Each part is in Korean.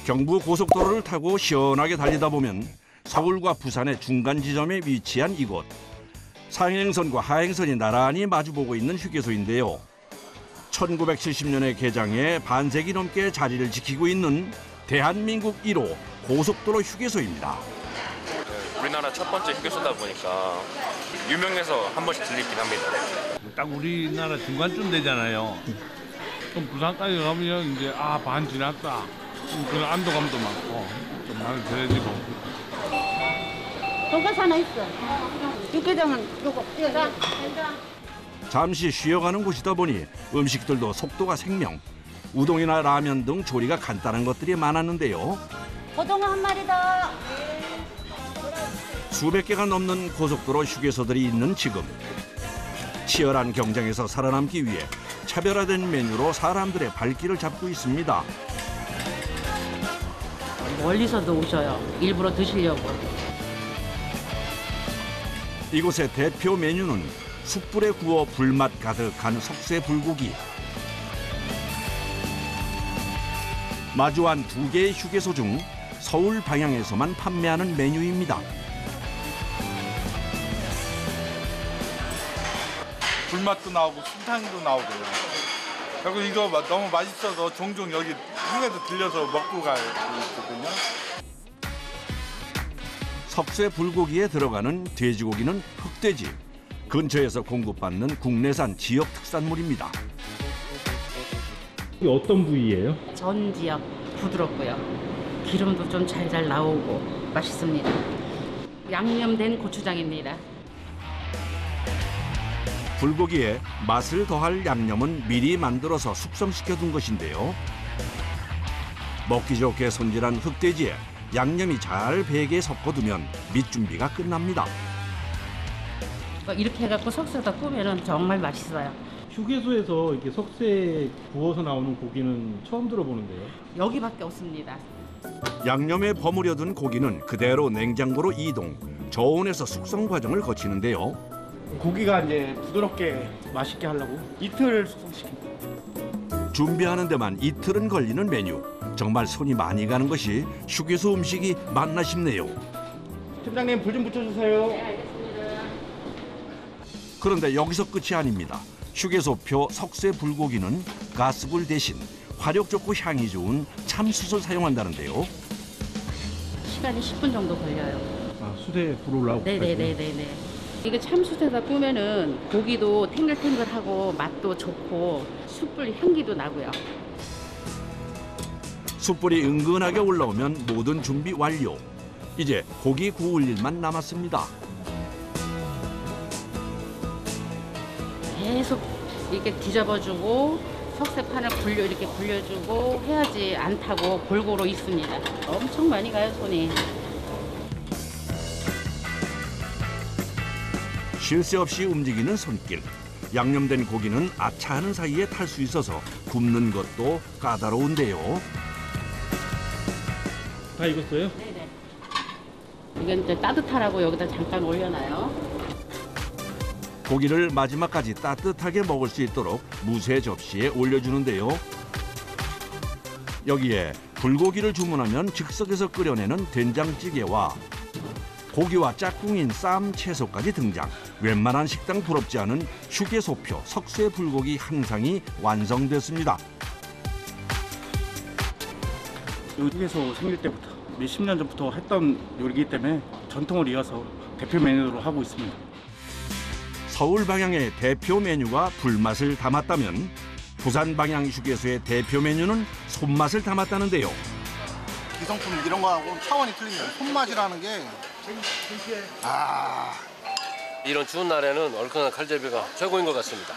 경부 고속도로를 타고 시원하게 달리다 보면 서울과 부산의 중간 지점에 위치한 이곳. 상행선과 하행선이 나란히 마주보고 있는 휴게소인데요. 1970년에 개장해 반세기 넘게 자리를 지키고 있는 대한민국 1호 고속도로 휴게소입니다. 우리나라 첫 번째 휴게소다 보니까 유명해서 한 번씩 들리긴 합니다. 딱 우리나라 중간쯤 되잖아요. 좀 부산까지 가면 이제 반 지났다. 그런 안도감도 많고 좀 마음이 편해지고. 돈가스 하나 있어. 육개장은 요거. 잠시 쉬어가는 곳이다 보니 음식들도 속도가 생명. 우동이나 라면 등 조리가 간단한 것들이 많았는데요. 고등어 한 마리 더. 수백 개가 넘는 고속도로 휴게소들이 있는 지금. 치열한 경쟁에서 살아남기 위해 차별화된 메뉴로 사람들의 발길을 잡고 있습니다. 멀리서도 오셔요. 일부러 드시려고. 이곳의 대표 메뉴는 숯불에 구워 불맛 가득한 석쇠 불고기. 마주한 두 개의 휴게소 중 서울 방향에서만 판매하는 메뉴입니다. 불맛도 나오고 순탕도 나오고요. 그리고 이거 너무 맛있어서 종종 여기 휴게소 들려서 먹고 가거든요. 석쇠 불고기에 들어가는 돼지고기는 흑돼지. 근처에서 공급받는 국내산 지역 특산물입니다. 이게 어떤 부위예요? 전 지역 부드럽고요. 기름도 좀 잘 나오고 맛있습니다. 양념된 고추장입니다. 불고기에 맛을 더할 양념은 미리 만들어서 숙성시켜둔 것인데요. 먹기 좋게 손질한 흑돼지에 양념이 잘 배게 섞어두면 밑준비가 끝납니다. 이렇게 해갖고 석쇠에다 구우면 정말 맛있어요. 휴게소에서 이렇게 석쇠 구워서 나오는 고기는 처음 들어보는데요. 여기밖에 없습니다. 양념에 버무려둔 고기는 그대로 냉장고로 이동, 저온에서 숙성 과정을 거치는데요. 고기가 이제 부드럽게 맛있게 하려고 이틀 숙성시킵니다. 준비하는 데만 이틀은 걸리는 메뉴. 정말 손이 많이 가는 것이 휴게소 음식이 맞나 싶네요. 팀장님 불 좀 붙여주세요. 네, 알겠습니다. 그런데 여기서 끝이 아닙니다. 휴게소표 석쇠 불고기는 가스불 대신 화력 좋고 향이 좋은 참숯을 사용한다는데요. 시간이 10분 정도 걸려요. 수대에 불 올라오고. 네네네네. 이게 참숯에다 구우면은 고기도 탱글탱글하고 맛도 좋고 숯불 향기도 나고요. 숯불이 은근하게 올라오면 모든 준비 완료. 이제 고기 구울 일만 남았습니다. 계속 이렇게 뒤집어주고 석쇠판을 이렇게 굴려주고 해야지 안 타고 골고루 익습니다. 엄청 많이 가요, 손이. 쉴 새 없이 움직이는 손길. 양념된 고기는 아차하는 사이에 탈 수 있어서 굽는 것도 까다로운데요. 다 익었어요? 네네. 이건 이제 따뜻하라고 여기다 잠깐 올려놔요. 고기를 마지막까지 따뜻하게 먹을 수 있도록 무쇠 접시에 올려주는데요. 여기에 불고기를 주문하면 즉석에서 끓여내는 된장찌개와 고기와 짝꿍인 쌈 채소까지 등장. 웬만한 식당 부럽지 않은 휴게소표 석쇠 불고기 한 상이 완성됐습니다. 휴게소 생길 때부터 몇십 년 전부터 했던 요리이기 때문에 전통을 이어서 대표 메뉴로 하고 있습니다. 서울 방향의 대표 메뉴가 불맛을 담았다면 부산 방향 휴게소의 대표 메뉴는 손맛을 담았다는데요. 기성품 이런 거하고 차원이 틀립니다. 손맛이라는 게 이런 추운 날에는 얼큰한 칼제비가 최고인 것 같습니다.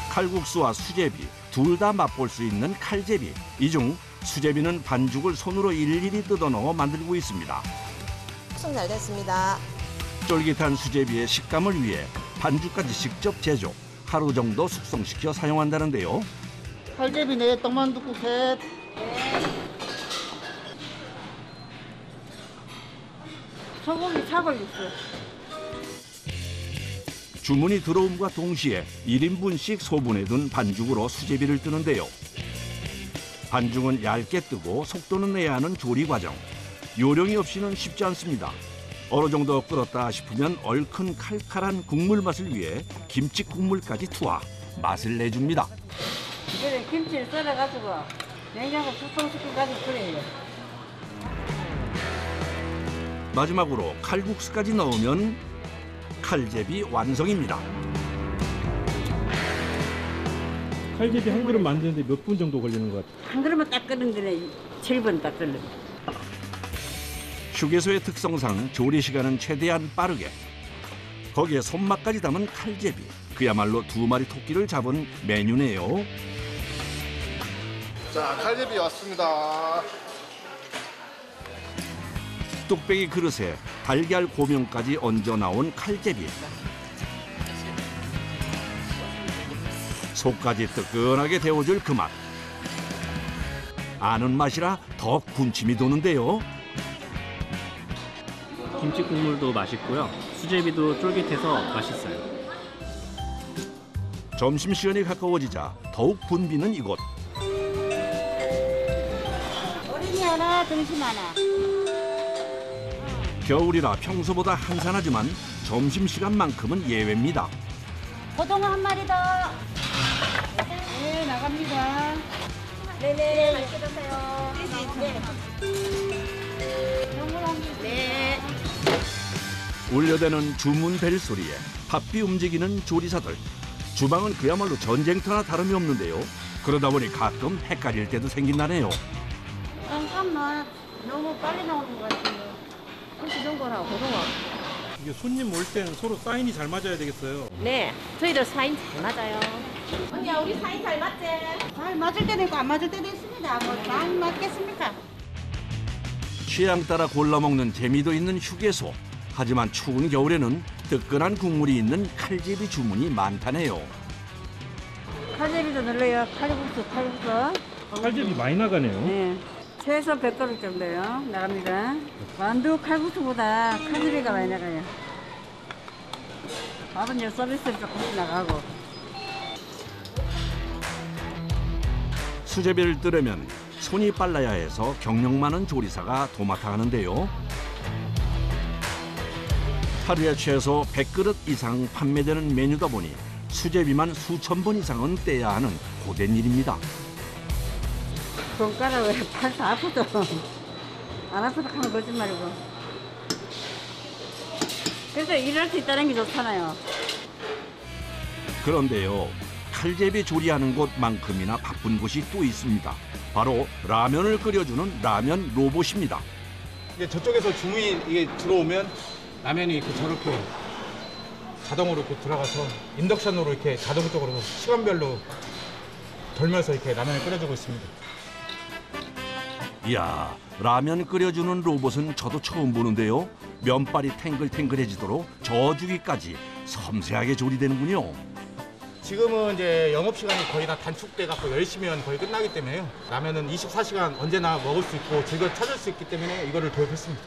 칼국수와 수제비 둘 다 맛볼 수 있는 칼제비. 이 중 수제비는 반죽을 손으로 일일이 뜯어 넣어 만들고 있습니다. 숙성 잘 됐습니다. 쫄깃한 수제비의 식감을 위해 반죽까지 직접 제조. 하루 정도 숙성시켜 사용한다는데요. 칼제비 네, 떡만둣국 셋. 소고기 사골육수. 주문이 들어옴과 동시에 1인분씩 소분해둔 반죽으로 수제비를 뜨는데요. 반죽은 얇게 뜨고 속도는 내야 하는 조리 과정. 요령이 없이는 쉽지 않습니다. 어느 정도 끓었다 싶으면 얼큰 칼칼한 국물 맛을 위해 김치 국물까지 투하, 맛을 내줍니다. 이거는 김치를 썰어가지고 냉장고 숙성시켜가지고 끓여요. 마지막으로 칼국수까지 넣으면 칼제비 완성입니다. 칼제비 한 그릇 만드는데 몇 분 정도 걸리는 것 같아요? 한 그릇만 딱 끓는 거네 7분 딱 끓는. 휴게소의 특성상 조리 시간은 최대한 빠르게. 거기에 손맛까지 담은 칼제비. 그야말로 두 마리 토끼를 잡은 메뉴네요. 자, 칼제비 왔습니다. 뚝배기 그릇에 달걀 고명까지 얹어 나온 칼제비. 속까지 뜨끈하게 데워줄 그 맛. 아는 맛이라 더 군침이 도는데요. 김치 국물도 맛있고요. 수제비도 쫄깃해서 맛있어요. 점심시간이 가까워지자 더욱 붐비는 이곳. 어린이 하나, 등심 하나. 겨울이라 평소보다 한산하지만 점심시간만큼은 예외입니다. 고등어 한 마리 더. 네, 나갑니다. 네네, 맛있게 드세요. 네. 울려대는 주문 벨소리에 바삐 움직이는 조리사들. 주방은 그야말로 전쟁터나 다름이 없는데요. 그러다 보니 가끔 헷갈릴 때도 생긴다네요. 잠깐만, 너무 빨리 나오는 것 같은데. 혹시 좋은 거라고, 고등어. 이게 손님 올 때는 서로 사인이 잘 맞아야 되겠어요. 네, 저희들 사인 잘 맞아요. 언니야, 우리 사인 잘 맞지? 잘 맞을 때도 있고 안 맞을 때도 있습니다. 뭐 잘 맞겠습니까? 취향 따라 골라 먹는 재미도 있는 휴게소. 하지만 추운 겨울에는 뜨끈한 국물이 있는 칼제비 주문이 많다네요. 칼제비도 넣어요. 칼국수. 칼제비 많이 나가네요. 네. 최소 100그릇 정도요. 나갑니다. 만두 칼국수보다 칼제비가 많이 나가요. 밥은 요 서비스로 조금씩 나가고. 수제비를 뜨려면 손이 빨라야 해서 경력 많은 조리사가 도맡아 하는데요. 하루에 최소 100그릇 이상 판매되는 메뉴다 보니 수제비만 수천 번 이상은 떼야 하는 고된 일입니다. 손가락을 팔도 아프도 안 아프다 하면 거짓말이고. 그래서 일할 수 있다는 게 좋잖아요. 그런데요, 칼제비 조리하는 곳만큼이나 바쁜 곳이 또 있습니다. 바로 라면을 끓여주는 라면 로봇입니다. 이게 저쪽에서 주문이 이게 들어오면 라면이 저렇게 자동으로 이렇게 들어가서 인덕션으로 이렇게 자동적으로 시간별로 돌면서 이렇게 라면을 끓여주고 있습니다. 이야, 라면 끓여주는 로봇은 저도 처음 보는데요. 면발이 탱글탱글해지도록 저어주기까지 섬세하게 조리되는군요. 지금은 이제 영업시간이 거의 다 단축돼 갖고 10시면 거의 끝나기 때문에요. 라면은 24시간 언제나 먹을 수 있고 즐겨 찾을 수 있기 때문에 이거를 도입했습니다.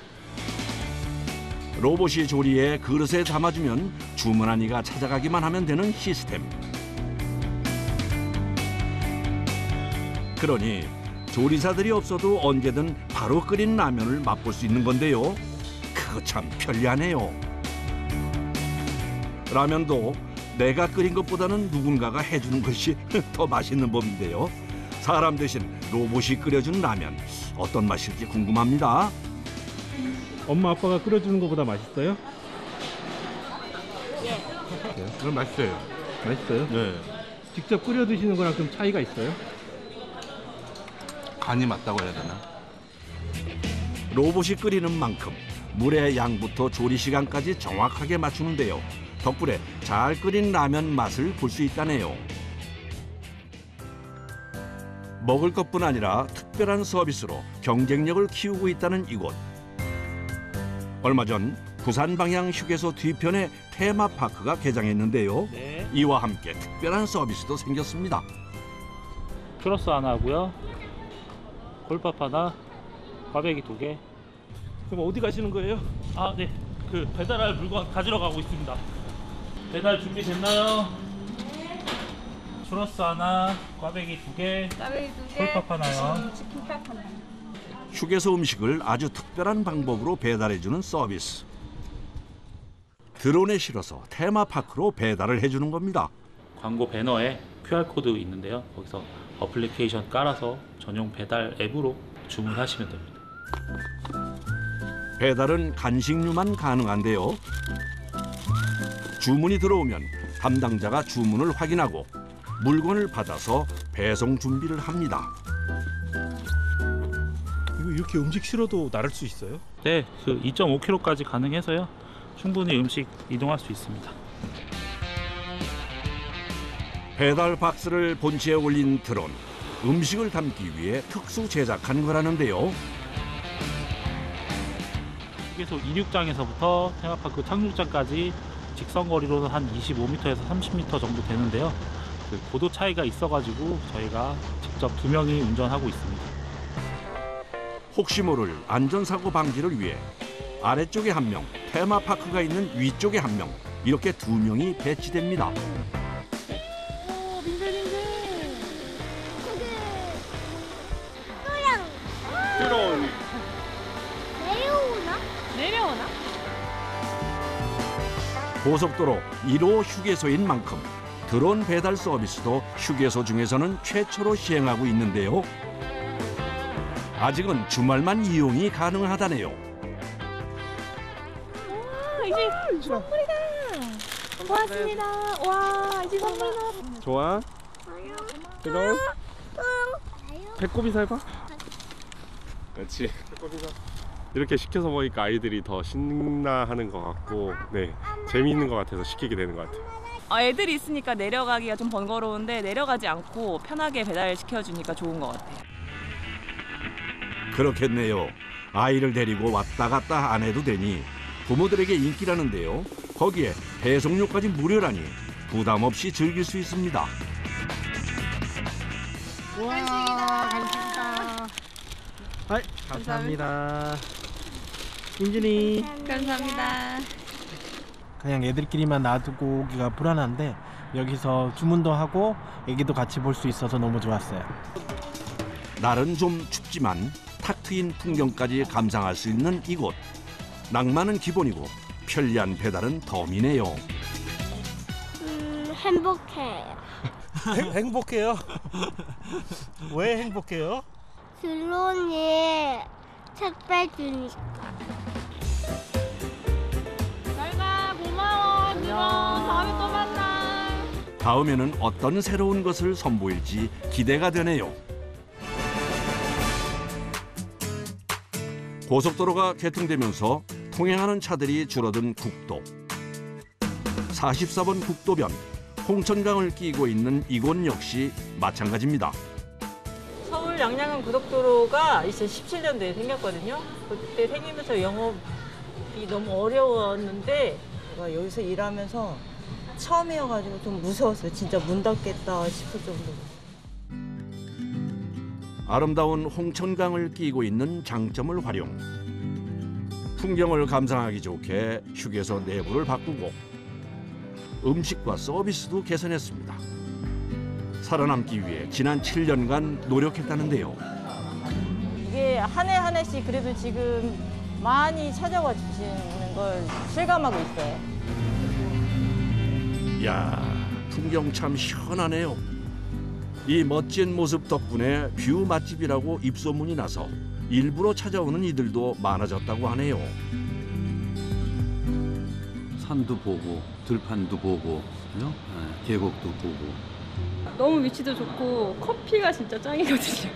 로봇이 조리해 그릇에 담아주면 주문한 이가 찾아가기만 하면 되는 시스템. 그러니 조리사들이 없어도 언제든 바로 끓인 라면을 맛볼 수 있는 건데요. 그거 참 편리하네요. 라면도 내가 끓인 것보다는 누군가가 해주는 것이 더 맛있는 법인데요. 사람 대신 로봇이 끓여준 라면 어떤 맛일지 궁금합니다. 엄마 아빠가 끓여주는 것보다 맛있어요? 예. 그럼 맛있어요. 맛있어요? 네. 직접 끓여 드시는 거랑 좀 차이가 있어요? 간이 맞다고 해야 되나? 로봇이 끓이는 만큼 물의 양부터 조리 시간까지 정확하게 맞추는데요. 덕분에 잘 끓인 라면 맛을 볼 수 있다네요. 먹을 것뿐 아니라 특별한 서비스로 경쟁력을 키우고 있다는 이곳. 얼마 전 부산 방향 휴게소 뒤편에 테마파크가 개장했는데요. 네. 이와 함께 특별한 서비스도 생겼습니다. 추러스 하나 하고요. 골밥 하나, 꽈배기 2개. 그럼 어디 가시는 거예요? 아, 네. 그 배달할 물건 가지러 가고 있습니다. 배달 준비됐나요? 추러스 하나, 꽈배기 2개, 콜팝 하나요. 치킨팝 하나. 휴게소 음식을 아주 특별한 방법으로 배달해주는 서비스. 드론에 실어서 테마파크로 배달을 해주는 겁니다. 광고 배너에 QR코드 있는데요. 거기서 어플리케이션 깔아서 전용 배달 앱으로 주문하시면 됩니다. 배달은 간식류만 가능한데요. 주문이 들어오면 담당자가 주문을 확인하고 물건을 받아서 배송 준비를 합니다. 이거 이렇게 음식 실어도 나를 수 있어요? 네, 그 2.5kg까지 가능해서요. 충분히 음식 이동할 수 있습니다. 배달 박스를 본체에 올린 드론. 음식을 담기 위해 특수 제작한 거라는데요. 휴게소 이륙장에서부터 테마파크 착륙장까지 직선 거리로는 한 25m에서 30m 정도 되는데요. 그 고도 차이가 있어가지고 저희가 직접 2명이 운전하고 있습니다. 혹시 모를 안전사고 방지를 위해 아래쪽에 1명, 테마파크가 있는 위쪽에 1명, 이렇게 2명이 배치됩니다. 내려오나? 고속도로 1호 휴게소인 만큼 드론 배달 서비스도 휴게소 중에서는 최초로 시행하고 있는데요. 아직은 주말만 이용이 가능하다네요. 이제 선물이다. 고맙습니다. 와, 이제 선물이다. 좋아? 그럼 배꼽이 살봐? 그렇지. 이렇게 시켜서 보니까 아이들이 더 신나하는 것 같고, 네, 재미있는 것 같아서 시키게 되는 것 같아요. 애들이 있으니까 내려가기가 좀 번거로운데 내려가지 않고 편하게 배달시켜주니까 좋은 것 같아요. 그렇겠네요. 아이를 데리고 왔다 갔다 안 해도 되니 부모들에게 인기라는데요. 거기에 배송료까지 무료라니 부담 없이 즐길 수 있습니다. 와, 간식이다. 아이, 감사합니다. 인준이. 감사합니다. 그냥 애들끼리만 놔두고 오기가 불안한데 여기서 주문도 하고 애기도 같이 볼 수 있어서 너무 좋았어요. 날은 좀 춥지만 탁 트인 풍경까지 감상할 수 있는 이곳. 낭만은 기본이고 편리한 배달은 덤이네요. 행복해요. 행복해요? 왜 행복해요? 드론이 택배 주니까. 잘가 고마워. 드론 다음에 또 만나. 다음에는 어떤 새로운 것을 선보일지 기대가 되네요. 고속도로가 개통되면서 통행하는 차들이 줄어든 국도. 44번 국도변 홍천강을 끼고 있는 이곳 역시 마찬가지입니다. 서울 양양간 고속도로가 2017년도에 생겼거든요. 그때 생기면서 영업이 너무 어려웠는데 제가 여기서 일하면서 처음이어가지고 좀 무서웠어요. 진짜 문 닫겠다 싶을 정도로. 아름다운 홍천강을 끼고 있는 장점을 활용. 풍경을 감상하기 좋게 휴게소 내부를 바꾸고 음식과 서비스도 개선했습니다. 살아남기 위해 지난 7년간 노력했다는데요. 이게 한 해 한 해씩 그래도 지금 많이 찾아와 주시는 걸 실감하고 있어요. 이야, 풍경 참 시원하네요. 이 멋진 모습 덕분에 뷰 맛집이라고 입소문이 나서 일부러 찾아오는 이들도 많아졌다고 하네요. 산도 보고 들판도 보고 계곡도 보고. 너무 위치도 좋고 커피가 진짜 짱이거든요.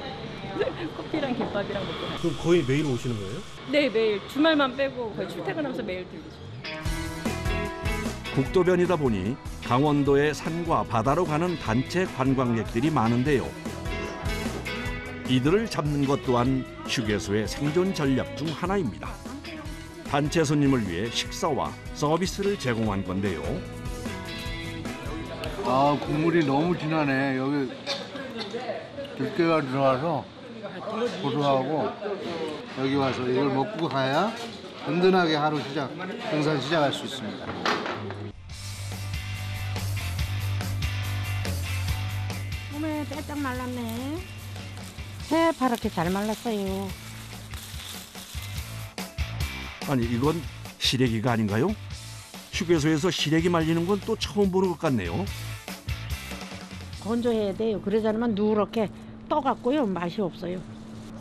커피랑 김밥이랑 먹고. 그럼 거의 매일 오시는 거예요? 네, 매일 주말만 빼고 거의 출퇴근하면서 매일 들리죠. 국도변이다 보니 강원도의 산과 바다로 가는 단체 관광객들이 많은데요. 이들을 잡는 것 또한 휴게소의 생존 전략 중 하나입니다. 단체 손님을 위해 식사와 서비스를 제공한 건데요. 아, 국물이 너무 진하네. 여기 들깨가 들어와서 고소하고 여기 와서 이걸 먹고 가야 든든하게 하루 등산 시작할 수 있습니다. 어메 빼짝 말랐네. 새파랗게 잘 말랐어요. 아니 이건 시래기가 아닌가요? 휴게소에서 시래기 말리는 건 또 처음 보는 것 같네요. 건조해야 돼요. 그러지 않으면 누렇게 떠갖고요. 맛이 없어요.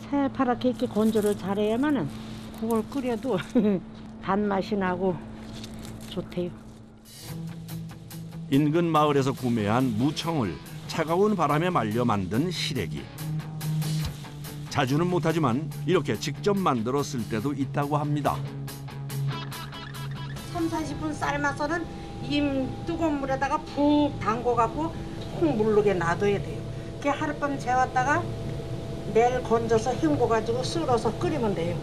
새파랗게 이렇게 건조를 잘해야만은 그걸 끓여도 단맛이 나고 좋대요. 인근 마을에서 구매한 무청을 차가운 바람에 말려 만든 시래기. 자주는 못하지만 이렇게 직접 만들어 쓸 때도 있다고 합니다. 30-40분 삶아서는 이 뜨거운 물에다가 푹 담궈갖고 콩 물르게 놔둬야 돼요. 그게 하룻밤 재웠다가 내일 건져서 헹궈가지고 썰어서 끓이면 돼요.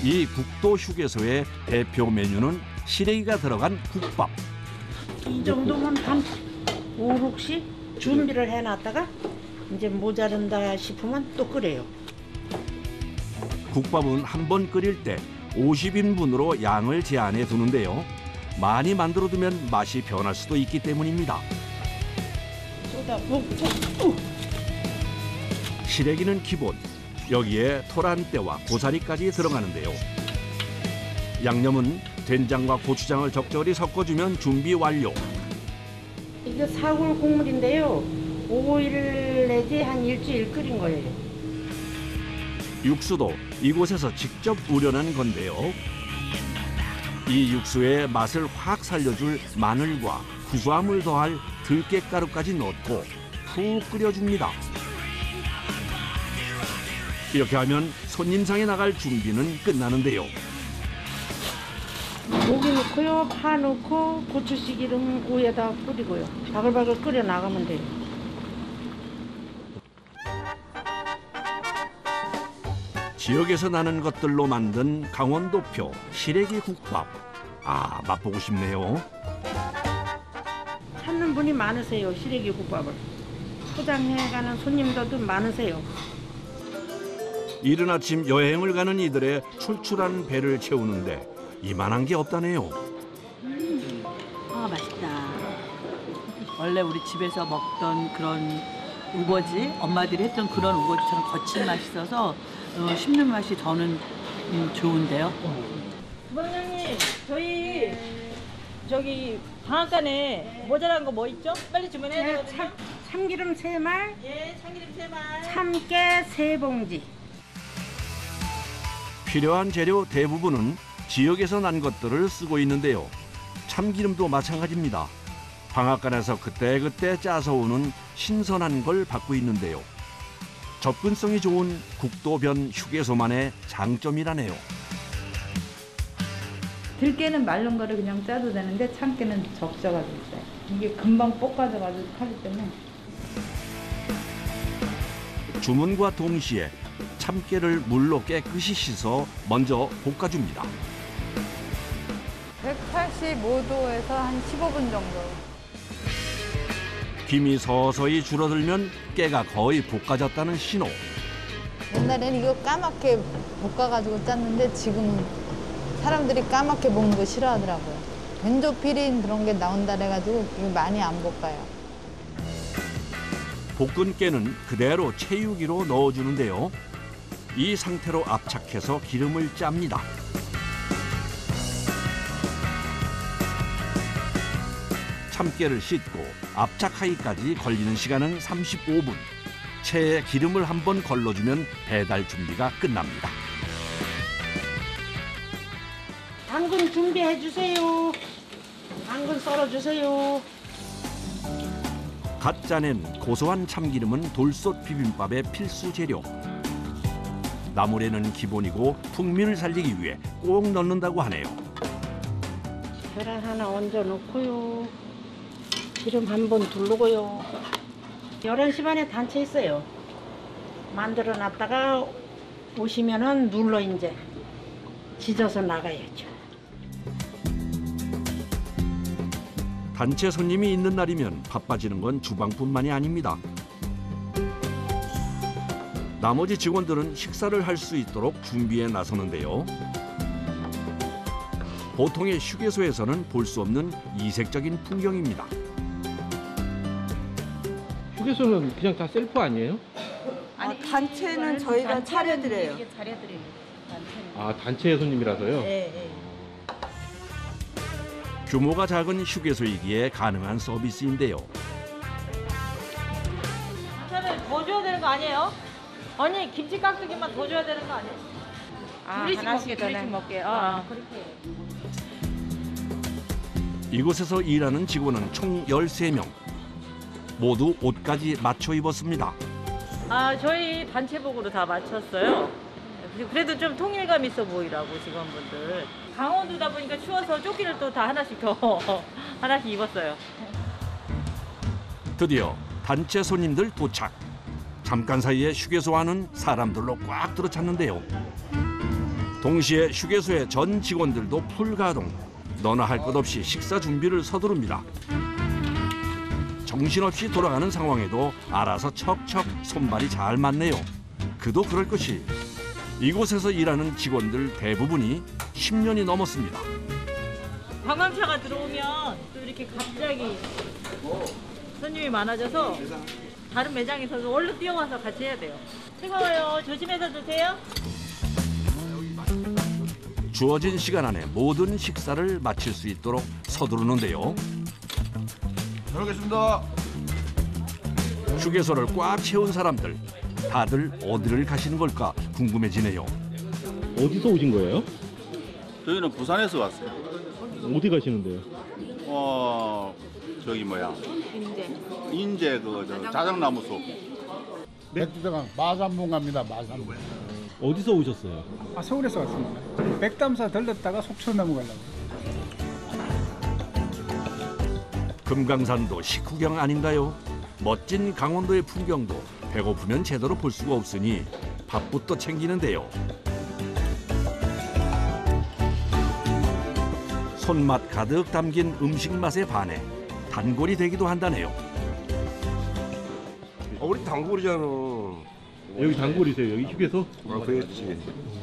이 국도 휴게소의 대표 메뉴는 시래기가 들어간 국밥. 이 정도면 한 5-6씩 준비를 해놨다가 이제 모자른다 싶으면 또 끓여요. 국밥은 한 번 끓일 때 50인분으로 양을 제한해 두는데요. 많이 만들어 두면 맛이 변할 수도 있기 때문입니다. 시래기는 기본, 여기에 토란대와 고사리까지 들어가는데요. 양념은 된장과 고추장을 적절히 섞어주면 준비 완료. 이게 사골 국물인데요. 5일 내지 한 일주일 끓인 거예요. 육수도 이곳에서 직접 우려낸 건데요. 이 육수에 맛을 확 살려줄 마늘과 구수함을 더할 들깨가루까지 넣고 푹 끓여줍니다. 이렇게 하면 손님상에 나갈 준비는 끝나는데요. 고기 넣고요, 파 넣고 고추씨 기름 위에다 뿌리고요. 바글바글 끓여 나가면 돼요. 지역에서 나는 것들로 만든 강원도표 시래기 국밥. 아, 맛보고 싶네요. 찾는 분이 많으세요, 시래기 국밥을. 포장해가는 손님들도 많으세요. 이른 아침 여행을 가는 이들의 출출한 배를 채우는데 이만한 게 없다네요. 아, 맛있다. 원래 우리 집에서 먹던 그런 우거지, 엄마들이 했던 그런 우거지처럼 거친 맛이 있어서 씹는 맛이 저는 좋은데요. 부장님, 저기 방앗간에 모자란 거 뭐 있죠? 빨리 주문해야 되거든요. 참기름 3말, 예, 참기름 3말. 참깨 3봉지. 필요한 재료 대부분은 지역에서 난 것들을 쓰고 있는데요. 참기름도 마찬가지입니다. 방앗간에서 그때그때 짜서 오는 신선한 걸 받고 있는데요. 접근성이 좋은 국도변 휴게소만의 장점이라네요. 들깨는 마른 거를 그냥 짜도 되는데 참깨는 적셔가지고 짜요. 이게 금방 볶아져가지고 하기 때문에. 주문과 동시에 참깨를 물로 깨끗이 씻어 먼저 볶아줍니다. 185도에서 한 15분 정도. 김이 서서히 줄어들면 깨가 거의 볶아졌다는 신호. 옛날에는 이거 까맣게 볶아가지고 짰는데 지금은 사람들이 까맣게 볶는 거 싫어하더라고요. 벤조피린 그런 게 나온다 그래가지고 이거 많이 안 볶아요. 볶은 깨는 그대로 채우기로 넣어주는데요. 이 상태로 압착해서 기름을 짭니다. 참깨를 씻고 압착하기까지 걸리는 시간은 35분. 체에 기름을 한번 걸러주면 배달 준비가 끝납니다. 당근 준비해 주세요. 당근 썰어 주세요. 갓 짜낸 고소한 참기름은 돌솥 비빔밥의 필수 재료. 나물에는 기본이고 풍미를 살리기 위해 꼭 넣는다고 하네요. 계란 하나 얹어 놓고요. 기름 한번 두르고요. 11시 반에 단체 있어요. 만들어 놨다가 오시면은 눌러 이제 지져서 나가야죠. 단체 손님이 있는 날이면 바빠지는 건 주방뿐만이 아닙니다. 나머지 직원들은 식사를 할 수 있도록 준비에 나서는데요. 보통의 휴게소에서는 볼 수 없는 이색적인 풍경입니다. 휴게소는 그냥 다 셀프 아니에요? 단체는 저희가 차려드려요. 이게 차려드려요. 단체는. 아, 단체 손님이라서요? 네. 규모가 작은 휴게소이기에 가능한 서비스인데요. 반찬을 더 줘야 되는 거 아니에요? 언니 김치 깍두기만 더 줘야 되는 거 아니에요? 하나씩 먹게. 그렇게. 이곳에서 일하는 직원은 총 13명. 모두 옷까지 맞춰 입었습니다. 저희 단체복으로 다 맞췄어요. 그래도 좀 통일감 있어 보이라고 직원분들. 강원도다 보니까 추워서 조끼를 또 다 하나씩 하나씩 입었어요. 드디어 단체 손님들 도착. 잠깐 사이에 휴게소 안은 사람들로 꽉 들어찼는데요. 동시에 휴게소의 전 직원들도 풀가동. 너나 할 것 없이 식사 준비를 서두릅니다. 정신없이 돌아가는 상황에도 알아서 척척 손발이 잘 맞네요. 그도 그럴 것이 이곳에서 일하는 직원들 대부분이 10년이 넘었습니다. 관광차가 들어오면 또 이렇게 갑자기 손님이 많아져서 다른 매장에서도 얼른 뛰어와서 같이 해야 돼요. 뜨거워요. 조심해서 드세요. 주어진 시간 안에 모든 식사를 마칠 수 있도록 서두르는데요. 잘 먹겠습니다. 휴게소를 꽉 채운 사람들. 다들 어디를 가시는 걸까 궁금해지네요. 어디서 오신 거예요? 저희는 부산에서 왔어요. 어디 가시는데요? 저기 뭐야? 인제 자작나무 숲. 백두대간 마산봉 갑니다. 마산봉. 어디서 오셨어요? 서울에서 왔습니다. 백담사 들렀다가 속초 넘어가려고. 금강산도 식후경 아닌가요? 멋진 강원도의 풍경도 배고프면 제대로 볼 수가 없으니 밥부터 챙기는데요. 손맛 가득 담긴 음식 맛에 반해 단골이 되기도 한다네요. 우리 단골이잖아. 여기 단골이세요? 여기 휴게소? 그렇지.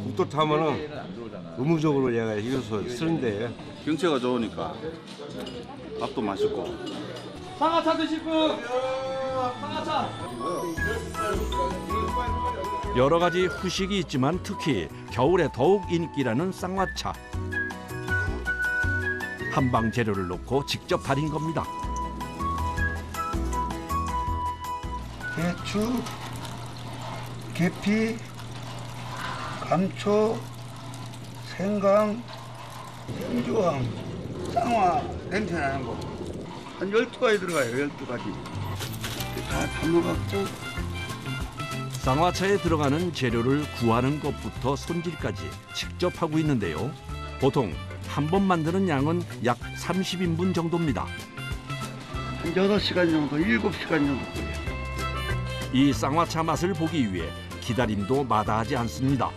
국도 타면은 의무적으로 얘가 휴게소 쓰는데. 경치가 좋으니까 밥도 맛있고. 상하차 드실 분? 상하차. 여러 가지 후식이 있지만 특히 겨울에 더욱 인기라는 쌍화차. 한방 재료를 넣고 직접 달인 겁니다. 배추, 계피, 감초, 생강, 생조항, 쌍화 냄새 나는 거. 한 12가지 들어가요, 12가지. 다 담아갖고. 쌍화차에 들어가는 재료를 구하는 것부터 손질까지 직접 하고 있는데요. 보통 한 번 만드는 양은 약 30인분 정도입니다. 한 6시간 정도, 7시간 정도 걸려요. 이 쌍화차 맛을 보기 위해 기다림도 마다하지 않습니다.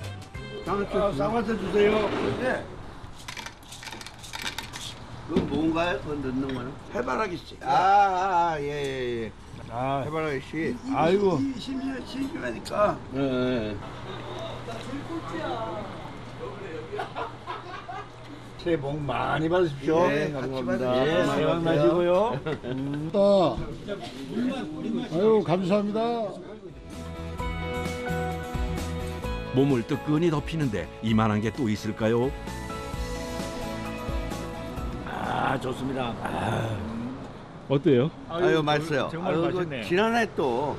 쌍화차 주세요. 네. 그건 뭔가요? 그거 넣는 거는? 해바라기 씨. 예. 해바라기 씨. 아이고. 심심하니까. 네. 새해 복 많이 받으십시오. 네, 감사합니다. 예, 새해 마시고요. 아유, 감사합니다. 몸을 뜨끈히 덮이는데 이만한 게 또 있을까요? 좋습니다. 어때요? 아유, 맛있어요. 정말 맛있네. 지난해 또.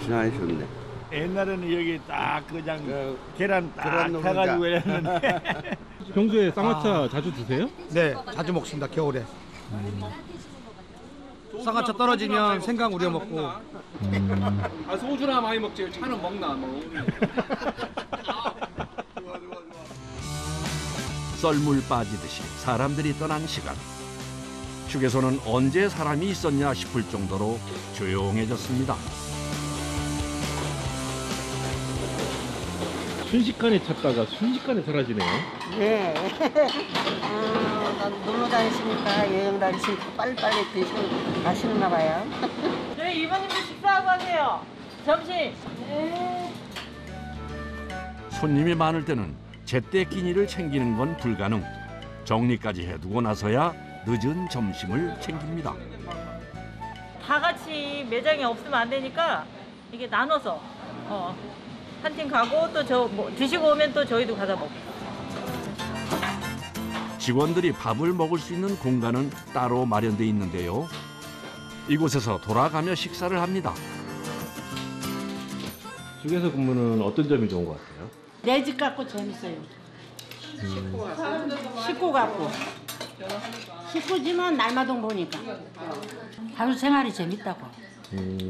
지난해 좋네. 옛날에는 여기 딱 그냥 계란 딱 계란 해가지고 노른자. 했는데. 평소에 쌍화차 자주 드세요? 네, 자주 먹습니다. 겨울에. 쌍화차 떨어지면 생강 우려 먹고. 소주나 많이 먹지. 차는 먹나 뭐. 썰물 빠지듯이 사람들이 떠난 시간. 휴게소는 언제 사람이 있었냐 싶을 정도로 조용해졌습니다. 순식간에 찾다가 순식간에 사라지네요. 네. 놀러 다니시니까 여행 다니시니까 빨리빨리 드시고 가시는가 봐요. 저희 이모님도 식사하고 가세요. 점심. 네. 손님이 많을 때는 제때 끼니를 챙기는 건 불가능. 정리까지 해두고 나서야 늦은 점심을 챙깁니다. 다 같이 매장에 없으면 안 되니까 이게 나눠서 한 팀 가고 또 저 뭐 드시고 오면 또 저희도 가서 먹고. 직원들이 밥을 먹을 수 있는 공간은 따로 마련돼 있는데요. 이곳에서 돌아가며 식사를 합니다. 휴게소 근무는 어떤 점이 좋은 것 같아요? 내 집 같고 재밌어요. 식구 같고. 식구지만 날마다 보니까. 하루 생활이 재밌다고.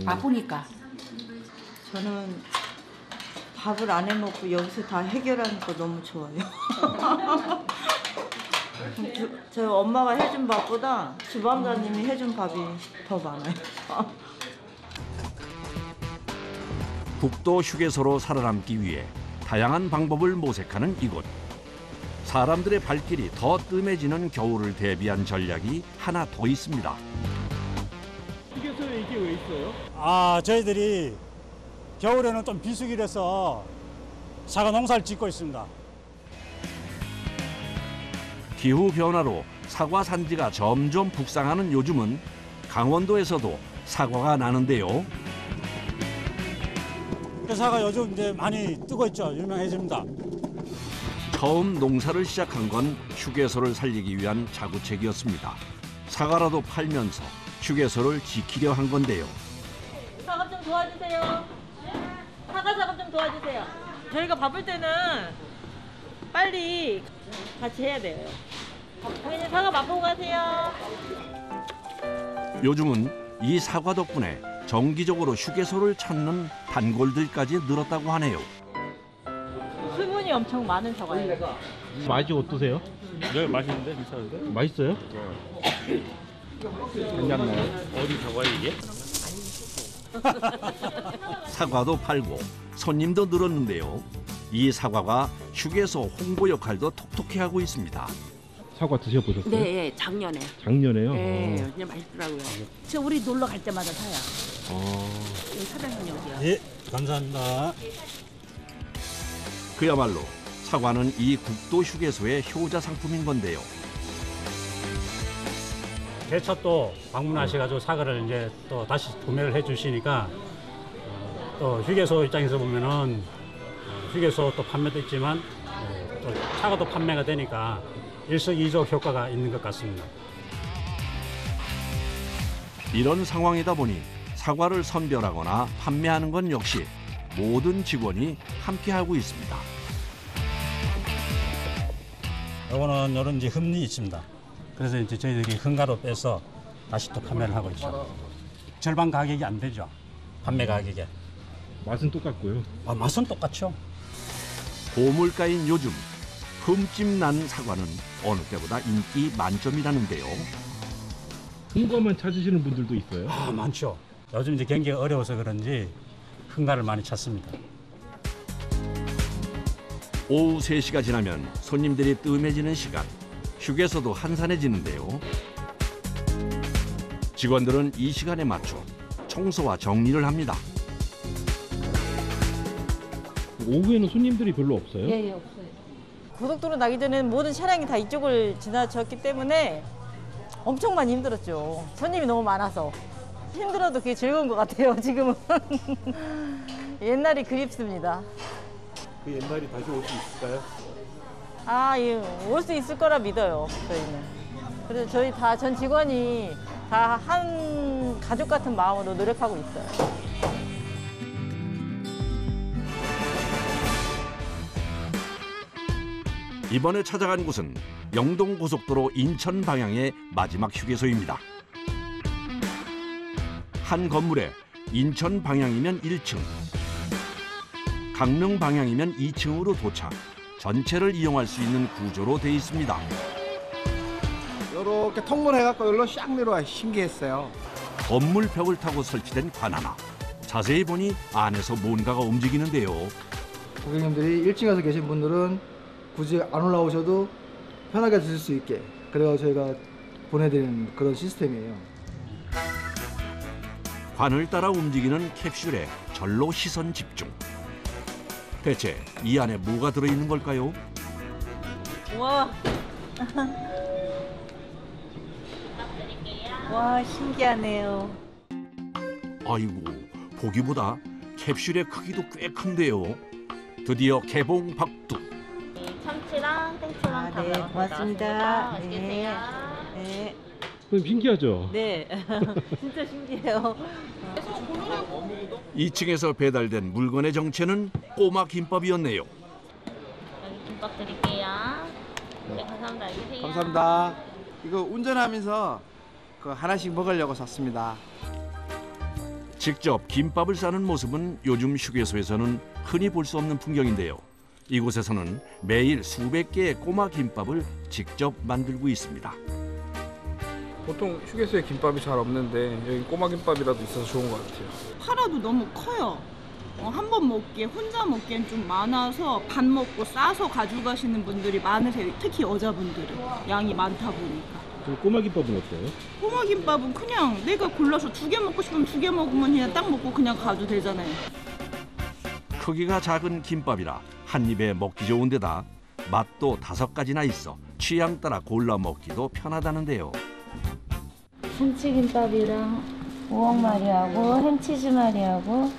바쁘니까. 저는 밥을 안 해먹고 여기서 다 해결하니까 너무 좋아요. 저 엄마가 해준 밥보다 주방장님이 해준 밥이 더 많아요. 북도 휴게소로 살아남기 위해 다양한 방법을 모색하는 이곳. 사람들의 발길이 더 뜸해지는 겨울을 대비한 전략이 하나 더 있습니다. 휴게소에 이게 왜 있어요? 저희들이 겨울에는 좀 비수기라서 사과 농사를 짓고 있습니다. 기후 변화로 사과 산지가 점점 북상하는 요즘은 강원도에서도 사과가 나는데요. 사과 요즘 이제 많이 뜨고 있죠. 유명해집니다. 처음 농사를 시작한 건 휴게소를 살리기 위한 자구책이었습니다. 사과라도 팔면서 휴게소를 지키려 한 건데요. 작업 좀 도와주세요. 사과 작업 좀 도와주세요. 저희가 바쁠 때는 빨리 같이 해야 돼요. 고객님 사과 맛보고 가세요. 요즘은 이 사과 덕분에 정기적으로 휴게소를 찾는 단골들까지 늘었다고 하네요. 수분이 엄청 많은 사과예요. 맛이 어떠세요? 네, 맛있는데 괜찮은데? 맛있어요? 괜찮나요? 어디 사과예요 이게? 사과도 팔고 손님도 늘었는데요. 이 사과가 휴게소 홍보 역할도 톡톡히 하고 있습니다. 사과 드셔보셨어요? 네, 작년에. 작년에요? 네, 그냥 맛있더라고요. 저 우리 놀러 갈 때마다 사요. 여기 사장님이요. 예, 감사합니다. 그야말로 사과는 이 국도 휴게소의 효자 상품인 건데요. 개척도 방문하셔가지고 사과를 이제 또 다시 구매를 해주시니까 또 휴게소 입장에서 보면은 휴게소 또 판매도 있지만 또 사과도 판매가 되니까 일석이조 효과가 있는 것 같습니다. 이런 상황이다 보니 사과를 선별하거나 판매하는 건 역시 모든 직원이 함께하고 있습니다. 요거는 이런 이제 흠이 있습니다. 그래서 이제 저희들이 흠가로 빼서 다시 또 판매를 하고 있죠. 절반 가격이 안 되죠. 판매 가격에. 맛은 똑같고요. 맛은 똑같죠. 고물가인 요즘 흠집 난 사과는 어느 때보다 인기 만점이라는데요. 흠과만 찾으시는 분들도 있어요? 많죠. 요즘 이제 경기가 어려워서 그런지 흠가를 많이 찾습니다. 오후 3시가 지나면 손님들이 뜸해지는 시간. 휴게소도 한산해지는데요. 직원들은 이 시간에 맞춰 청소와 정리를 합니다. 오후에는 손님들이 별로 없어요? 예, 없어요. 고속도로 나기 전에는 모든 차량이 다 이쪽을 지나쳤기 때문에 엄청 많이 힘들었죠. 손님이 너무 많아서. 힘들어도 그게 즐거운 것 같아요, 지금은. 옛날이 그립습니다. 그 옛날이 다시 올 수 있을까요? 올 수 있을 거라 믿어요, 저희는. 그래서 저희 다 전 직원이 다 한 가족 같은 마음으로 노력하고 있어요. 이번에 찾아간 곳은 영동고속도로 인천 방향의 마지막 휴게소입니다. 한 건물에 인천 방향이면 1층, 강릉 방향이면 2층으로 도착, 전체를 이용할 수 있는 구조로 돼 있습니다. 이렇게 통로해갖고 여기로 샥 내려와 신기했어요. 건물 벽을 타고 설치된 관 하나. 자세히 보니 안에서 뭔가가 움직이는데요. 고객님들이 1층에서 계신 분들은 굳이 안 올라오셔도 편하게 드실 수 있게 그래서 저희가 보내드리는 그런 시스템이에요. 관을 따라 움직이는 캡슐에 절로 시선 집중. 대체 이 안에 뭐가 들어있는 걸까요? 와. 와, 신기하네요. 아이고, 보기보다 캡슐의 크기도 꽤 큰데요. 드디어 개봉 박두. 참치랑 땡초랑 다 네, 나왔습니다. 고맙습니다. 맛있게 네. 드세요. 네. 선생님 신기하죠? 네. 진짜 신기해요. 2층에서 배달된 물건의 정체는 꼬마 김밥이었네요. 여기 김밥 드릴게요. 네, 감사합니다. 안녕히 계세요. 감사합니다. 이거 운전하면서 그 하나씩 먹으려고 샀습니다. 직접 김밥을 싸는 모습은 요즘 휴게소에서는 흔히 볼 수 없는 풍경인데요. 이곳에서는 매일 수백 개의 꼬마 김밥을 직접 만들고 있습니다. 보통 휴게소에 김밥이 잘 없는데 여기 꼬마 김밥이라도 있어서 좋은 것 같아요. 팔아도 너무 커요. 한 번 먹기에 혼자 먹기엔 좀 많아서 반 먹고 싸서 가져가시는 분들이 많으세요. 특히 여자분들은 양이 많다 보니까. 그럼 꼬마 김밥은 어때요? 꼬마 김밥은 그냥 내가 골라서 2개 먹고 싶으면 2개 먹으면 그냥 딱 먹고 그냥 가도 되잖아요. 크기가 작은 김밥이라 한 입에 먹기 좋은 데다 맛도 5가지나 있어 취향 따라 골라 먹기도 편하다는데요. 참치김밥이랑 우엉마리하고 햄치즈마리하고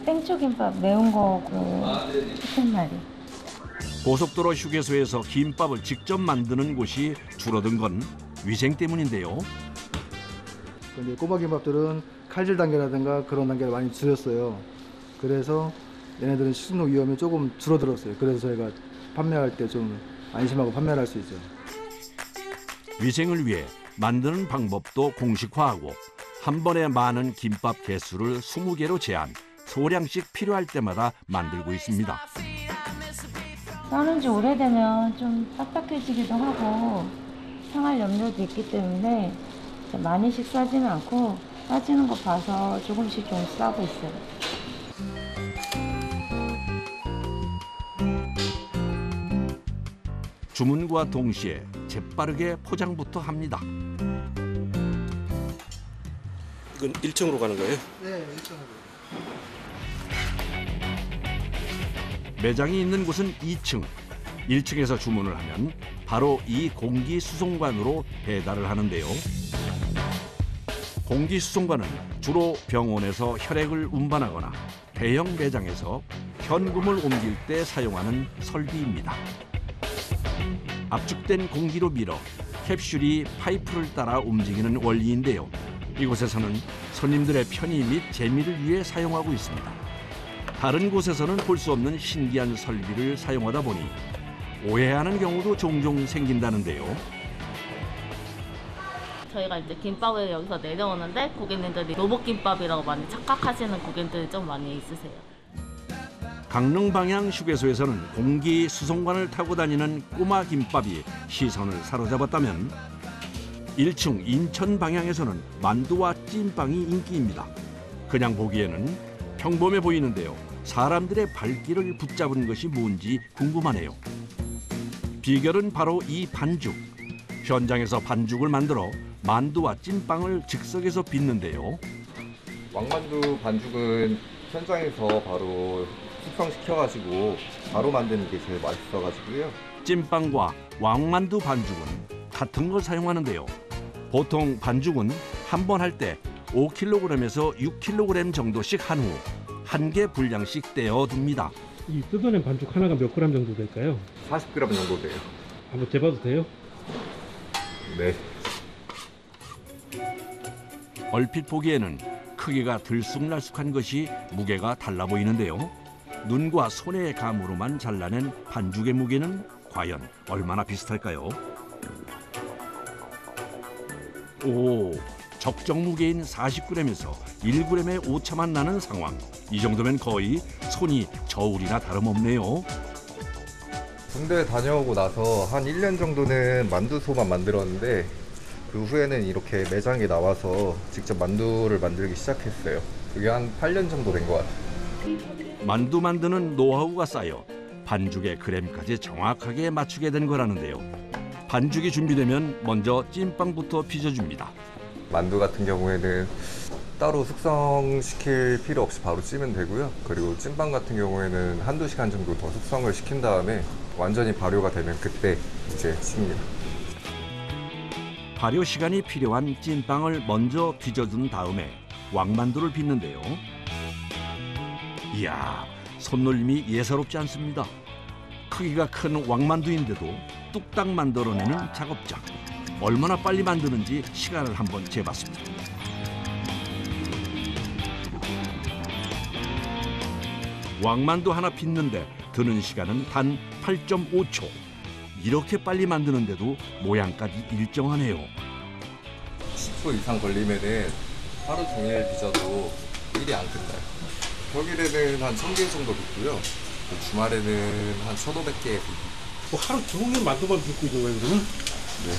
땡초김밥 매운 거고 치킨마리. 고속도로 휴게소에서 김밥을 직접 만드는 곳이 줄어든 건 위생 때문인데요. 근데 꼬마 김밥들은 칼질 단계라든가 그런 단계를 많이 줄였어요. 그래서 얘네들은 식중독 위험이 조금 줄어들었어요. 그래서 저희가 판매할 때 좀 안심하고 판매를 할 수 있죠. 위생을 위해 만드는 방법도 공식화하고 한 번에 많은 김밥 개수를 20개로 제한, 소량씩 필요할 때마다 만들고 있습니다. 싸는 지 오래되면 좀 딱딱해지기도 하고 상할 염려도 있기 때문에 많이씩 싸지는 않고 싸지는 거 봐서 조금씩 싸고 있어요. 주문과 동시에 재빠르게 포장부터 합니다. 이건 1층으로 가는 거예요? 네, 1층으로. 매장이 있는 곳은 2층. 1층에서 주문을 하면 바로 이 공기수송관으로 배달을 하는데요. 공기수송관은 주로 병원에서 혈액을 운반하거나 대형 매장에서 현금을 옮길 때 사용하는 설비입니다. 압축된 공기로 밀어 캡슐이 파이프를 따라 움직이는 원리인데요. 이곳에서는 손님들의 편의 및 재미를 위해 사용하고 있습니다. 다른 곳에서는 볼 수 없는 신기한 설비를 사용하다 보니 오해하는 경우도 종종 생긴다는데요. 저희가 이제 김밥을 여기서 내려오는데 고객님들이 로봇김밥이라고 많이 착각하시는 고객님들이 좀 많이 있으세요. 강릉 방향 휴게소에서는 공기 수송관을 타고 다니는 꼬마 김밥이 시선을 사로잡았다면 1층 인천 방향에서는 만두와 찐빵이 인기입니다. 그냥 보기에는 평범해 보이는데요. 사람들의 발길을 붙잡은 것이 뭔지 궁금하네요. 비결은 바로 이 반죽. 현장에서 반죽을 만들어 만두와 찐빵을 즉석에서 빚는데요. 왕만두 반죽은 현장에서 바로 숙성시켜가지고 바로 만드는 게 제일 맛있어가지고요. 찐빵과 왕만두 반죽은 같은 걸 사용하는데요. 보통 반죽은 한 번 할 때 5kg에서 6kg 정도씩 한 후 한 개 분량씩 떼어둡니다. 이 뜯어낸 반죽 하나가 몇 그램 정도 될까요? 40g 정도 돼요. 한번 재봐도 돼요? 네. 얼핏 보기에는 크기가 들쑥날쑥한 것이 무게가 달라 보이는데요. 눈과 손의 감으로만 잘라낸 반죽의 무게는 과연 얼마나 비슷할까요? 오, 적정 무게인 40g에서 1g의 오차만 나는 상황. 이 정도면 거의 손이 저울이나 다름없네요. 군대 다녀오고 나서 한 1년 정도는 만두소만 만들었는데 그 후에는 이렇게 매장에 나와서 직접 만두를 만들기 시작했어요. 그게 한 8년 정도 된 것 같아요. 만두 만드는 노하우가 쌓여 반죽의 그램까지 정확하게 맞추게 된 거라는데요. 반죽이 준비되면 먼저 찐빵부터 빚어줍니다. 만두 같은 경우에는 따로 숙성시킬 필요 없이 바로 찌면 되고요. 그리고 찐빵 같은 경우에는 한두 시간 정도 더 숙성을 시킨 다음에 완전히 발효가 되면 그때 이제 칩니다. 발효 시간이 필요한 찐빵을 먼저 빚어둔 다음에 왕만두를 빚는데요. 이야, 손놀림이 예사롭지 않습니다. 크기가 큰 왕만두인데도 뚝딱 만들어내는 작업자. 얼마나 빨리 만드는지 시간을 한번 재봤습니다. 왕만두 하나 빚는데 드는 시간은 단 8.5초. 이렇게 빨리 만드는데도 모양까지 일정하네요. 10초 이상 걸리면은 하루 종일 빚어도 일이 안 끝나요. 평일에는 한 1000개 정도 빚고요. 주말에는 한 1500개 빚고. 하루 종일 만두만 빚고 있는 거예요, 그러면? 네.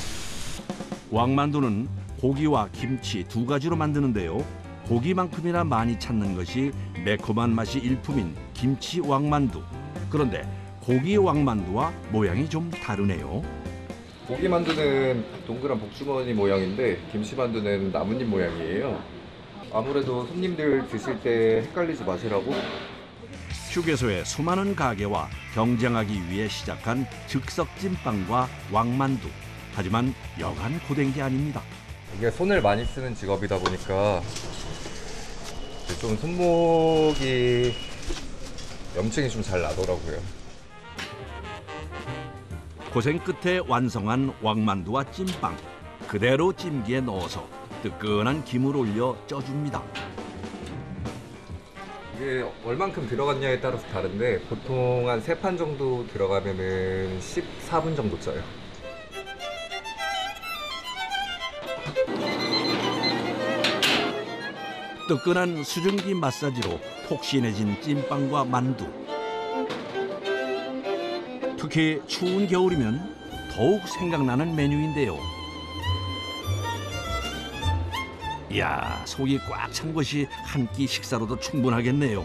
왕만두는 고기와 김치 두 가지로 만드는데요. 고기만큼이나 많이 찾는 것이 매콤한 맛이 일품인 김치 왕만두. 그런데 고기 왕만두와 모양이 좀 다르네요. 고기 만두는 동그란 복주머니 모양인데 김치 만두는 나뭇잎 모양이에요. 아무래도 손님들 드실 때 헷갈리지 마시라고. 휴게소의 수많은 가게와 경쟁하기 위해 시작한 즉석 찐빵과 왕만두. 하지만 여간 고된 게 아닙니다. 이게 손을 많이 쓰는 직업이다 보니까 좀 손목이 염증이 좀 잘 나더라고요. 고생 끝에 완성한 왕만두와 찐빵. 그대로 찜기에 넣어서 뜨끈한 김을 올려 쪄줍니다. 이게 얼만큼 들어갔냐에 따라서 다른데 보통 한 3판 정도 들어가면은 14분 정도 쪄요. 뜨끈한 수증기 마사지로 폭신해진 찐빵과 만두. 특히 추운 겨울이면 더욱 생각나는 메뉴인데요. 이야, 속이 꽉 찬 것이 한 끼 식사로도 충분하겠네요.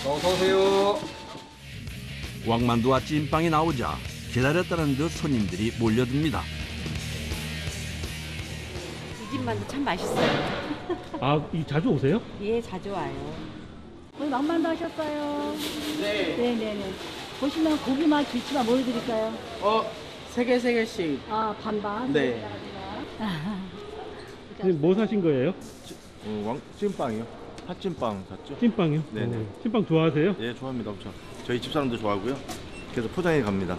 어서 오세요. 왕만두와 찐빵이 나오자 기다렸다는 듯 손님들이 몰려듭니다. 이 집 만두 참 맛있어요. 아, 자주 오세요? 예, 자주 와요. 오늘 왕만두 하셨어요? 네. 네네네. 보시면 고기만 김치만 뭘 드릴까요? 3개씩. 아, 반반? 네. 선생님, 뭐 사신 거예요? 찐빵이요. 팥찐빵 샀죠? 찐빵이요? 네네. 찐빵 좋아하세요? 예, 좋아합니다. 엄청. 저희 집사람도 좋아하고요. 그래서 포장해 갑니다.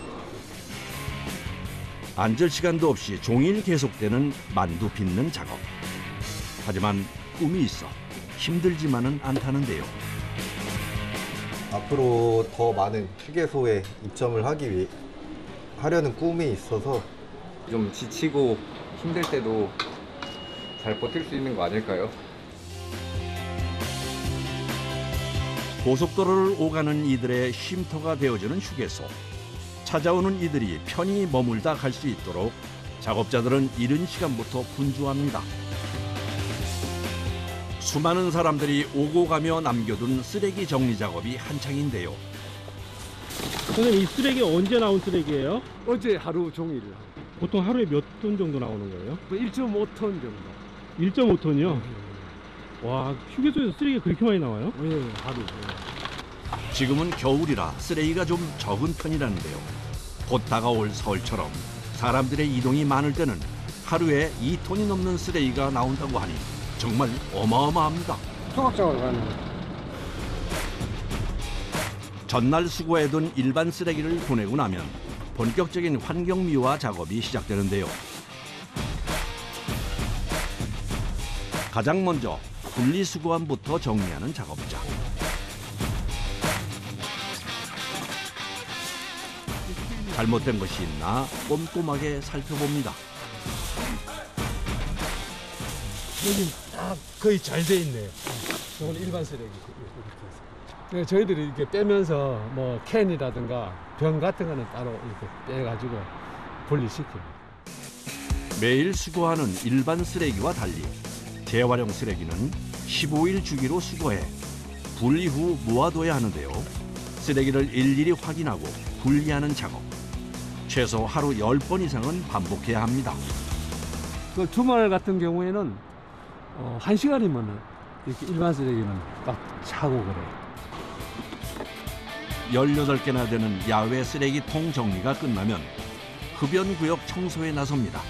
앉을 시간도 없이 종일 계속되는 만두 빚는 작업. 하지만 꿈이 있어 힘들지만은 않다는데요. 앞으로 더 많은 휴게소에 입점을 하려는 꿈이 있어서 좀 지치고 힘들 때도 잘 버틸 수 있는 거 아닐까요? 고속도로를 오가는 이들의 쉼터가 되어주는 휴게소. 찾아오는 이들이 편히 머물다 갈 수 있도록 작업자들은 이른 시간부터 분주합니다. 수많은 사람들이 오고 가며 남겨둔 쓰레기 정리 작업이 한창인데요. 선생님, 이 쓰레기 언제 나온 쓰레기예요? 어제 하루 종일. 보통 하루에 몇 톤 정도 나오는 거예요? 1.5톤 정도. 1.5톤이요? 와, 휴게소에서 쓰레기가 그렇게 많이 나와요? 네, 하루. 지금은 겨울이라 쓰레기가 좀 적은 편이라는데요. 곧 다가올 서울처럼 사람들의 이동이 많을 때는 하루에 2톤이 넘는 쓰레기가 나온다고 하니 정말 어마어마합니다. 소각장을 가는 거. 전날 수거해둔 일반 쓰레기를 보내고 나면 본격적인 환경미화 작업이 시작되는데요. 가장 먼저 분리수거함부터 정리하는 작업자. 잘못된 것이 있나 꼼꼼하게 살펴봅니다. 여기 딱 거의 잘 돼 있네요. 이건 일반 쓰레기. 네, 저희들이 이렇게 빼면서 뭐 캔이라든가 병 같은 거는 따로 이렇게 빼가지고 분리시켜요. 매일 수거하는 일반 쓰레기와 달리 재활용 쓰레기는 15일 주기로 수거해 분리 후 모아둬야 하는데요. 쓰레기를 일일이 확인하고 분리하는 작업. 최소 하루 10번 이상은 반복해야 합니다. 그 주말 같은 경우에는 1시간이면 이렇게 일반 쓰레기는 딱 차고 그래요. 18개나 되는 야외 쓰레기통 정리가 끝나면 흡연구역 청소에 나섭니다.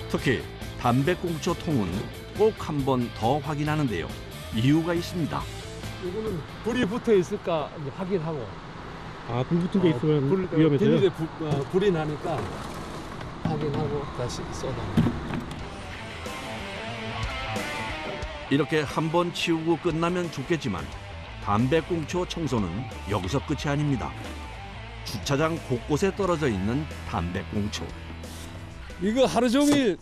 특히 담배꽁초 통은 꼭 한 번 더 확인하는데요. 이유가 있습니다. 이거는 불이 붙어 있을까 이제 확인하고. 아, 불 붙은 게 있으면 위험해서요? 비닐에 불이 나니까 확인하고 다시 쏟아. 이렇게 한 번 치우고 끝나면 좋겠지만 담배꽁초 청소는 여기서 끝이 아닙니다. 주차장 곳곳에 떨어져 있는 담배꽁초. 이거 하루 종일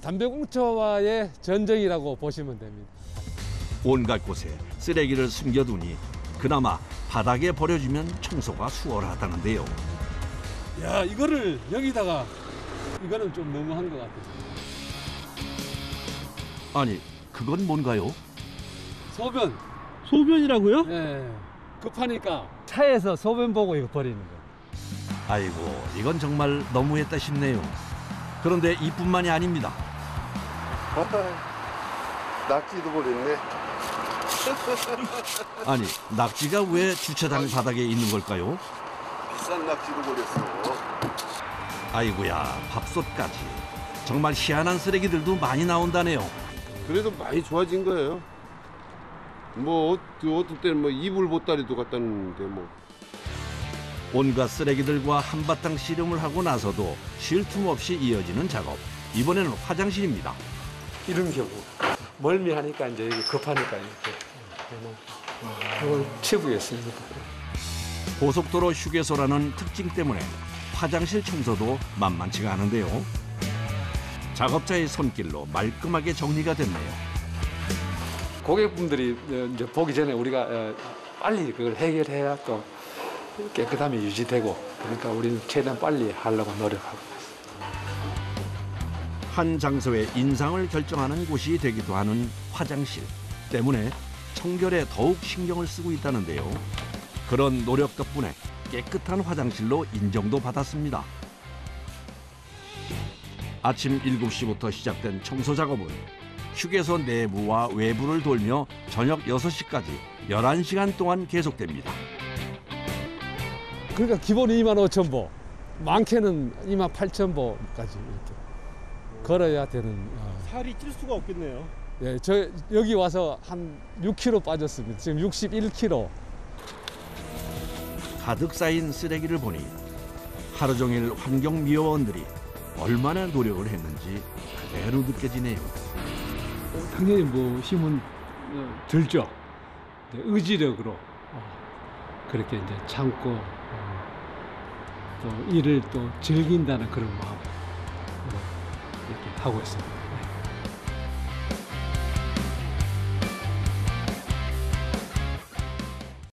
담배꽁초와의 전쟁이라고 보시면 됩니다. 온갖 곳에 쓰레기를 숨겨두니 그나마 바닥에 버려지면 청소가 수월하다는데요. 야, 이거를 여기다가 이거는 좀 너무한 것 같아요. 아니, 그건 뭔가요? 소변. 소변이라고요? 네. 급하니까 차에서 소변 보고 이거 버리는 거. 아이고, 이건 정말 너무했다 싶네요. 그런데 이뿐만이 아닙니다. 낙지도 버렸네. 아니, 낙지가 왜 주차장 바닥에 있는 걸까요? 비싼 낙지도 버렸어. 아이고야, 밥솥까지. 정말 희한한 쓰레기들도 많이 나온다네요. 그래도 많이 좋아진 거예요. 뭐 어떤 때는 뭐 이불 보따리도 갖다 놓는데 뭐. 온갖 쓰레기들과 한바탕 씨름을 하고 나서도 쉴 틈 없이 이어지는 작업. 이번에는 화장실입니다. 이런 경우 멀미하니까 이제 급하니까 이렇게 이걸 치우겠습니다. 고속도로 휴게소라는 특징 때문에 화장실 청소도 만만치가 않은데요. 작업자의 손길로 말끔하게 정리가 됐네요. 고객분들이 이제 보기 전에 우리가 빨리 그걸 해결해야 또 깨끗함이 유지되고, 그러니까 우리는 최대한 빨리 하려고 노력하고 있습니다. 한 장소의 인상을 결정하는 곳이 되기도 하는 화장실 때문에 청결에 더욱 신경을 쓰고 있다는데요. 그런 노력 덕분에 깨끗한 화장실로 인정도 받았습니다. 아침 7시부터 시작된 청소 작업은 휴게소 내부와 외부를 돌며 저녁 6시까지 11시간 동안 계속됩니다. 그러니까 기본 25,000보, 많게는 28,000보까지 이렇게 걸어야 되는. 살이 찔 수가 없겠네요. 예, 저 여기 와서 한 6kg 빠졌습니다. 지금 61kg. 가득 쌓인 쓰레기를 보니 하루 종일 환경미화원들이 얼마나 노력을 했는지 그대로 느껴지네요. 당연히 뭐 힘은 들죠. 의지력으로 그렇게 이제 참고 또 일을 또 즐긴다는 그런 마음으로 이렇게 하고 있습니다.